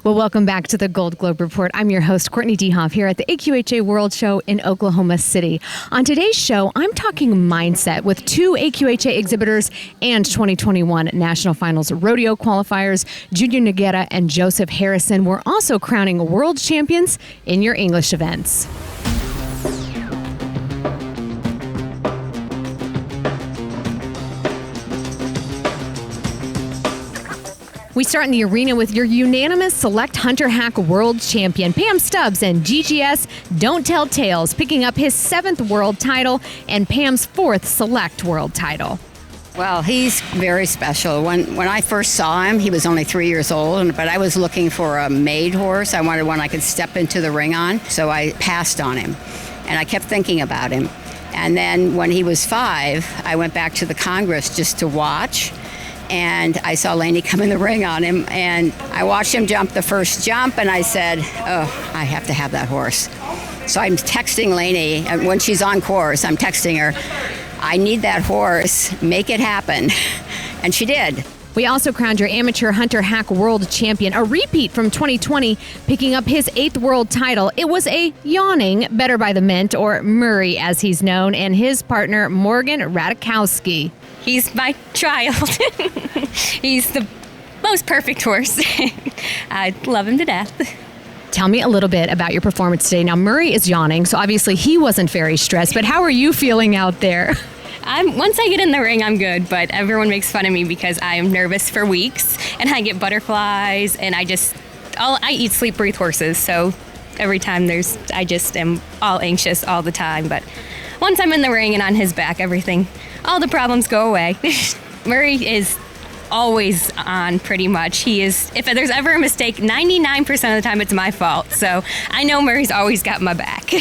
Well, welcome back to the Gold Globe Report. I'm your host, Courtney DeHoff, here at the AQHA World Show in Oklahoma City. On today's show, I'm talking mindset with two AQHA exhibitors and 2021 National Finals Rodeo qualifiers, Junior Nogueira and Joseph Harrison. We're also crowning world champions in your English events. We start in the arena with your unanimous Select Hunter Hack World Champion, Pam Stubbs, and GGS Don't Tell Tales, picking up his 7th world title and Pam's 4th Select world title. Well, he's very special. When I first saw him, he was only 3 years old, but I was looking for a maid horse. I wanted one I could step into the ring on, so I passed on him. And I kept thinking about him. And then when he was 5, I went back to the Congress just to watch. And I saw Lainey come in the ring on him, and I watched him jump the first jump, and I said, oh, I have to have that horse. So I'm texting Lainey, and when she's on course, I'm texting her, I need that horse, make it happen. And she did. We also crowned your Amateur Hunter Hack World Champion, a repeat from 2020, picking up his 8th world title. It was a yawning Better by the Mint, or Murray as he's known, and his partner, Morgan Radikowski. He's my child. He's the most perfect horse. I love him to death. Tell me a little bit about your performance today. Now, Murray is yawning, so obviously he wasn't very stressed, but how are you feeling out there? Once I get in the ring, I'm good, but everyone makes fun of me because I am nervous for weeks, and I get butterflies, and I eat, sleep, breathe horses, so every time I just am all anxious all the time, but once I'm in the ring and on his back, all the problems go away. Murray is always on pretty much. He is, if there's ever a mistake, 99% of the time it's my fault, so I know Murray's always got my back.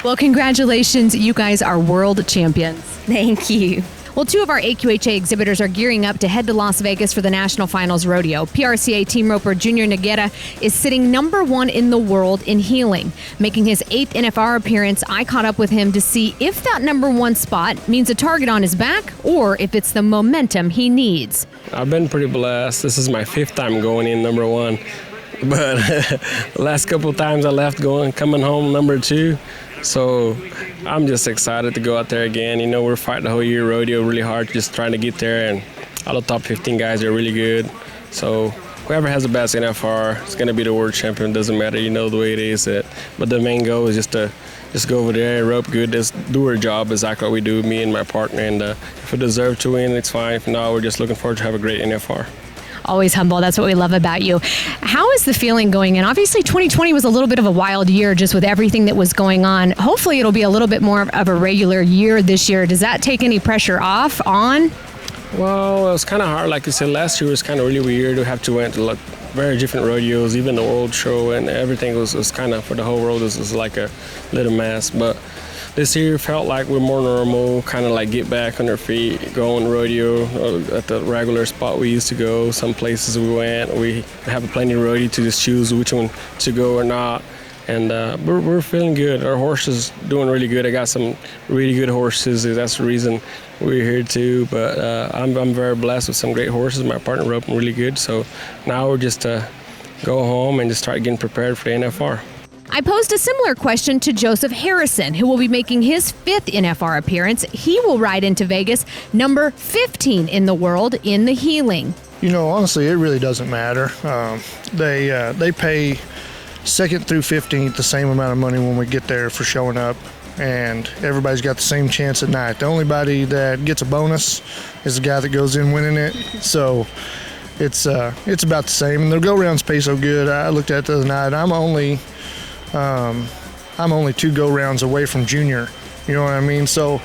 Well, congratulations. You guys are world champions. Thank you. Well, 2 of our AQHA exhibitors are gearing up to head to Las Vegas for the National Finals Rodeo. PRCA team roper Junior Nogueira is sitting number 1 in the world in heeling. Making his 8th NFR appearance, I caught up with him to see if that number 1 spot means a target on his back or if it's the momentum he needs. I've been pretty blessed. This is my 5th time going in number 1. But the last couple of times I left coming home number 2. So I'm just excited to go out there again. You know, we're fighting the whole year rodeo really hard, just trying to get there. And all the top 15 guys are really good. So whoever has the best NFR is going to be the world champion. Doesn't matter, you know the way it is. But the main goal is just to go over there, rope good, just do our job exactly what we do, me and my partner. And if we deserve to win, it's fine. If not, we're just looking forward to have a great NFR. Always humble. That's what we love about you. How is the feeling going in? Obviously, 2020 was a little bit of a wild year just with everything that was going on. Hopefully, it'll be a little bit more of a regular year this year. Does that take any pressure off on? Well, it was kind of hard. Like you said, last year was kind of really weird. We have to went to very different rodeos, even the world show, and everything was kind of, for the whole world, was like a little mess. But this year felt like we're more normal, kind of like get back on our feet, go on rodeo at the regular spot we used to go. Some places we went, we have plenty of rodeo to just choose which one to go or not. And we're feeling good. Our horse is doing really good. I got some really good horses. That's the reason we're here too. But I'm very blessed with some great horses. My partner roped them really good. So now we're just go home and just start getting prepared for the NFR. I posed a similar question to Joseph Harrison, who will be making his 5th NFR appearance. He will ride into Vegas, number 15 in the world in the heeling. You know, honestly, it really doesn't matter. They pay 2nd through 15th the same amount of money when we get there for showing up, and everybody's got the same chance at night. The only body that gets a bonus is the guy that goes in winning it. So it's about the same. And the go-rounds pay so good. I looked at it the other night. I'm only 2 go-rounds away from Junior. You know what I mean? So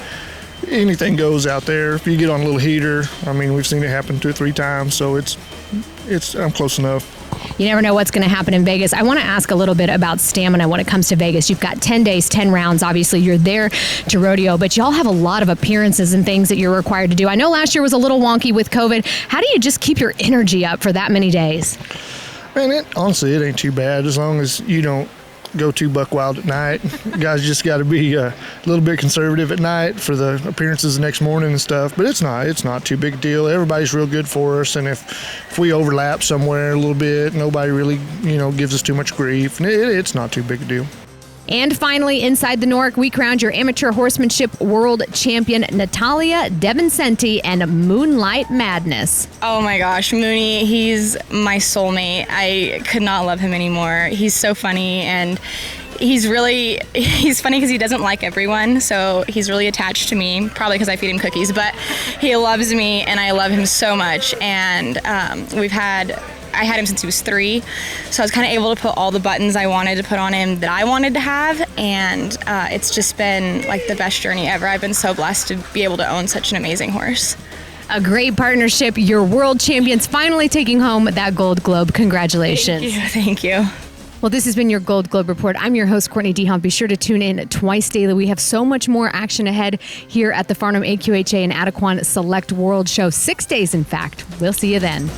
anything goes out there. If you get on a little heater, I mean, we've seen it happen 2 or 3 times. So I'm close enough. You never know what's going to happen in Vegas. I want to ask a little bit about stamina when it comes to Vegas. You've got 10 days, 10 rounds. Obviously, you're there to rodeo, but y'all have a lot of appearances and things that you're required to do. I know last year was a little wonky with COVID. How do you just keep your energy up for that many days? Man, honestly, it ain't too bad as long as you don't go too buck wild at night. Guys just got to be a little bit conservative at night for the appearances the next morning and stuff. But it's not too big a deal. Everybody's real good for us, and if we overlap somewhere a little bit, nobody really gives us too much grief. And it's not too big a deal. And finally, inside the NORC, we crowned your amateur horsemanship world champion, Natalia Devincenti, and Moonlight Madness. Oh my gosh, Mooney, he's my soulmate. I could not love him anymore. He's so funny, and he's funny because he doesn't like everyone, so he's really attached to me, probably because I feed him cookies, but he loves me, and I love him so much. And I had him since he was 3, so I was kind of able to put all the buttons I wanted to put on him that I wanted to have, and it's just been like the best journey ever. I've been so blessed to be able to own such an amazing horse. A great partnership. Your world champions finally taking home that Gold Globe. Congratulations. Thank you. Well, this has been your Gold Globe Report. I'm your host, Courtney DeHaan. Be sure to tune in twice daily. We have so much more action ahead here at the Farnham AQHA and Adequan Select World Show. 6 days, in fact. We'll see you then.